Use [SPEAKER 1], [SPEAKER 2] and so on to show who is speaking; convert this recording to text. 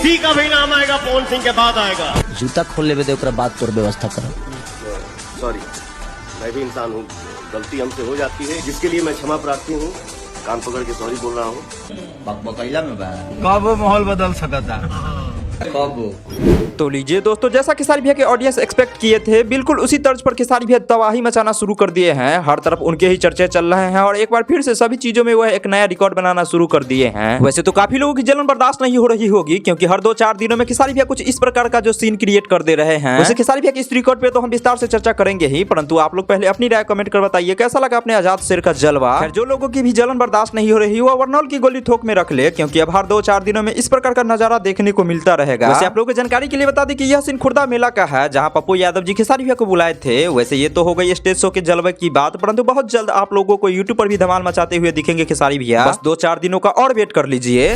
[SPEAKER 1] किसी का भी नाम आएगा पवन सिंह के बाद आएगा।
[SPEAKER 2] जूता खोल लेवे दे, ओकरा बाद तोर व्यवस्था करो।
[SPEAKER 1] सॉरी, मैं भी इंसान हूँ, गलती हमसे हो जाती है, जिसके लिए मैं क्षमा प्रार्थी हूँ। कान पकड़ के सॉरी बोल रहा हूँ।
[SPEAKER 2] बकबकैला में बा
[SPEAKER 3] कब माहौल बदल सकता
[SPEAKER 4] तो लीजिए दोस्तों, जैसा खेसारी भैया के ऑडियंस एक्सपेक्ट किए थे, बिल्कुल उसी तर्ज पर खेसारी भैया तबाही मचाना शुरू कर दिए हैं। हर तरफ उनके ही चर्चे चल रहे हैं और एक बार फिर से सभी चीजों में वह एक नया रिकॉर्ड बनाना शुरू कर दिए हैं। वैसे तो काफी लोगों की जलन बर्दाश्त नहीं हो रही होगी, क्योंकि हर 2-4 दिनों में खेसारी भैया कुछ इस प्रकार का जो सीन क्रिएट कर दे रहे हैं। वैसे खेसारी भैया के इस रिकॉर्ड पे तो हम विस्तार से चर्चा करेंगे ही, परंतु आप लोग पहले अपनी राय कमेंट कर बताइए कैसा लगा अपने आजाद शेर का जलवा। जो लोगों की भी जलन बर्दाश्त नहीं हो रही वो वर्नौल की गोली थोक में रख ले, क्योंकि अब हर 2-4 दिनों में इस प्रकार का नजारा देखने को मिलता रहेगा। वैसे आप लोगों को जानकारी के लिए बता दें कि यह सीन खुर्दा मेला का है, जहां पप्पू यादव जी खेसारी भैया को बुलाए थे। वैसे ये तो हो गई स्टेज शो के जलवे की बात, परंतु बहुत जल्द आप लोगों को यूट्यूब पर भी धमाल मचाते हुए दिखेंगे खेसारी भैया। बस 2-4 दिनों का और वेट कर लीजिए।